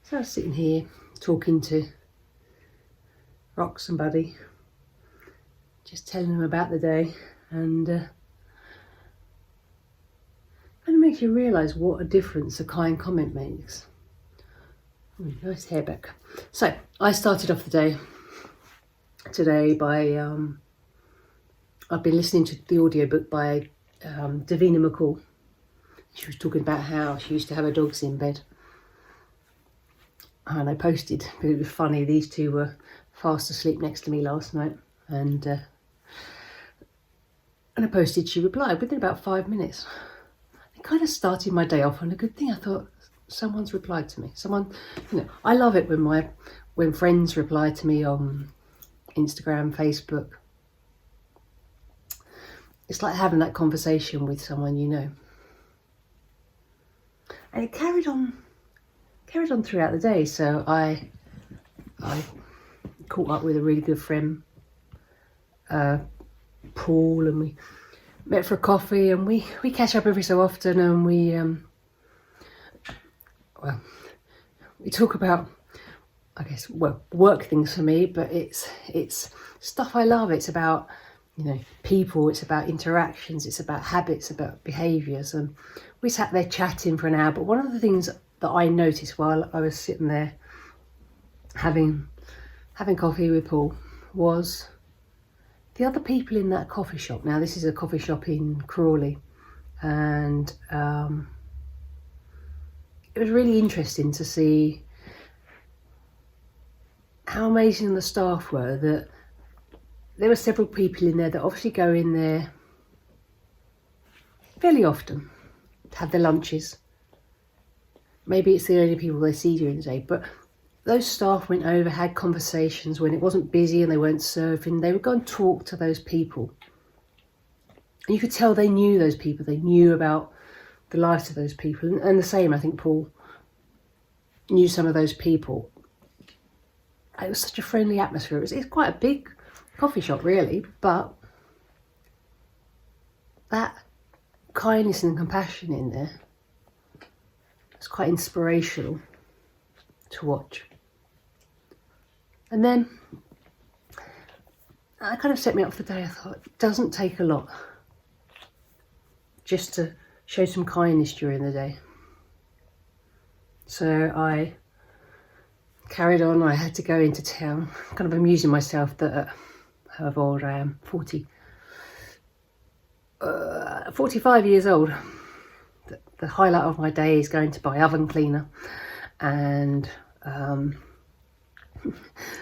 So I was sitting here talking to Rox and Buddy, just telling them about the day, and kind of makes you realise what a difference a kind comment makes. Nice hair back. So I started off the day today by I've been listening to the audiobook by Davina McCall. She was talking about how she used to have her dogs in bed, and I posted, but it was funny, these two were fast asleep next to me last night, and I posted, she replied within about 5 minutes. It kind of started my day off on a good thing. I thought, someone's replied to me. Someone, I love it when friends reply to me on Instagram, Facebook. It's like having that conversation with someone you know. And it carried on throughout the day. So I caught up with a really good friend, Paul, and we met for a coffee, and we catch up every so often, and we talk about, I guess, work things for me, but it's stuff I love. It's about, people, it's about interactions, it's about habits, about behaviours, and we sat there chatting for an hour. But one of the things that I noticed while I was sitting there having coffee with Paul was the other people in that coffee shop. Now, this is a coffee shop in Crawley, and it was really interesting to see how amazing the staff were. That there were several people in there that obviously go in there fairly often to have their lunches. Maybe it's the only people they see during the day, but those staff went over, had conversations when it wasn't busy and they weren't surfing. They would go and talk to those people. And you could tell they knew those people. They knew about the lives of those people. And the same, I think Paul knew some of those people. It was such a friendly atmosphere. It's quite a big coffee shop, really, but that kindness and compassion in there was quite inspirational to watch. And then that kind of set me up for the day. I thought, it doesn't take a lot just to show some kindness during the day. So I carried on. I had to go into town, kind of amusing myself that however old I am, 45 years old. The highlight of my day is going to buy oven cleaner and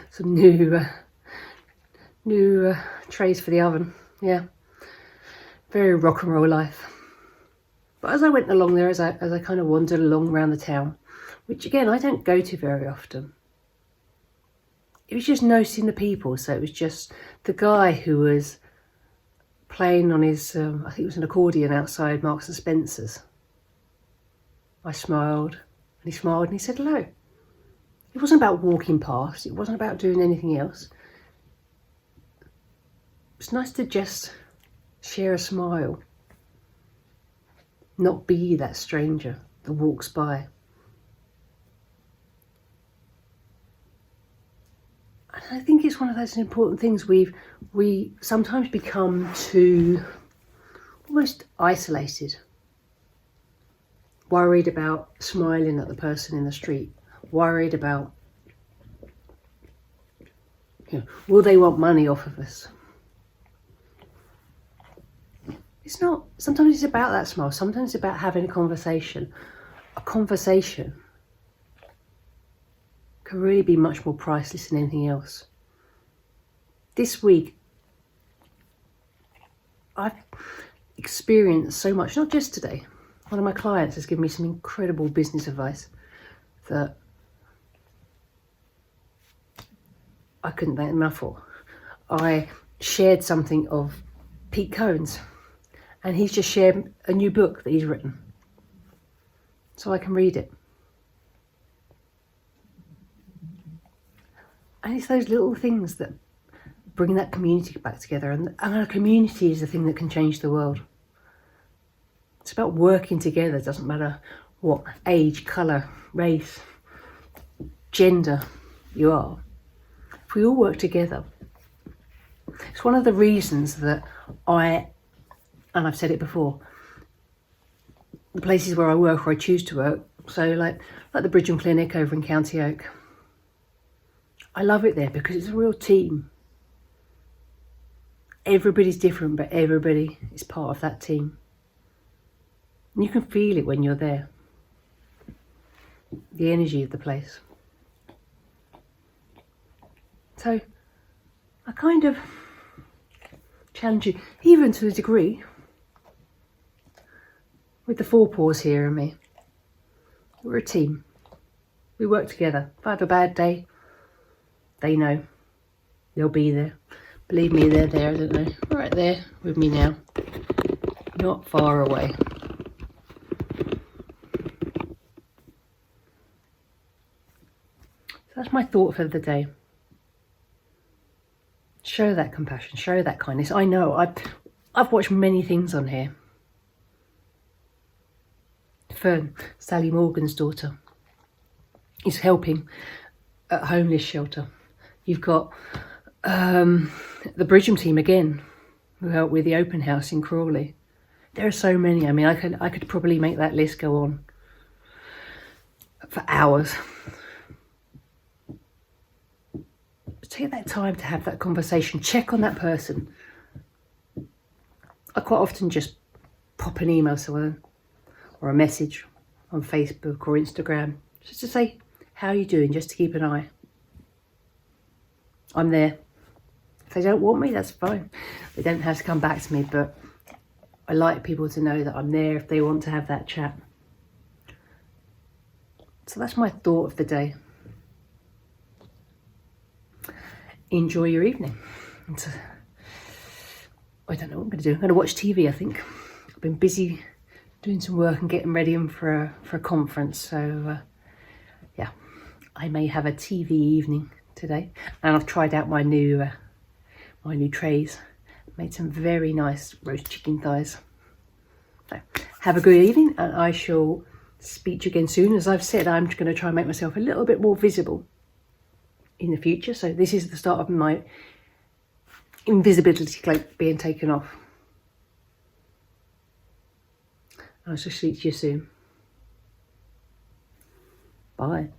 some new trays for the oven. Yeah, very rock and roll life. But as I went along there, as I kind of wandered along around the town, which again I don't go to very often, it was just noticing the people. So it was just the guy who was playing on his, I think it was an accordion outside Marks and Spencer's. I smiled, and he smiled, and he said hello. It wasn't about walking past. It wasn't about doing anything else. It's nice to just share a smile, not be that stranger that walks by. And I think it's one of those important things we sometimes become too almost isolated, worried about smiling at the person in the street, worried about, will they want money off of us? It's not. Sometimes it's about that smile. Sometimes it's about having a conversation. A conversation can really be much more priceless than anything else. This week, I've experienced so much, not just today. One of my clients has given me some incredible business advice that I couldn't thank enough for. I shared something of Pete Cohen's, and he's just shared a new book that he's written, so I can read it. And it's those little things that bring that community back together, and a community is the thing that can change the world. It's about working together. It doesn't matter what age, colour, race, gender you are, if we all work together, it's one of the reasons that and I've said it before, the places where I work or I choose to work, so like the Bridgham Clinic over in County Oak, I love it there because it's a real team. Everybody's different, but everybody is part of that team. And you can feel it when you're there. The energy of the place. So I kind of challenge you, even to a degree, with the four paws here and me. We're a team. We work together. If I have a bad day, they know. They'll be there. Believe me, they're there, don't they? Right there with me now. Not far away. So that's my thought for the day. Show that compassion, show that kindness. I know, I've watched many things on here. Fern, Sally Morgan's daughter, is helping at a homeless shelter. You've got the Bridgham team again, who helped with the open house in Crawley. There are so many. I mean, I could probably make that list go on for hours. Take that time to have that conversation. Check on that person. I quite often just pop an email to someone or a message on Facebook or Instagram just to say, how are you doing? Just to keep an eye. I'm there. If they don't want me, that's fine. They don't have to come back to me, but I like people to know that I'm there if they want to have that chat. So that's my thought of the day. Enjoy your evening. I don't know what I'm going to do. I'm going to watch TV, I think. I've been busy doing some work and getting ready for a conference. So, yeah, I may have a TV evening today. And I've tried out my new trays. Made some very nice roast chicken thighs. So, have a good evening, and I shall speak to you again soon. As I've said, I'm just going to try and make myself a little bit more visible in the future. So this is the start of my invisibility cloak being taken off. I shall speak to you soon. Bye.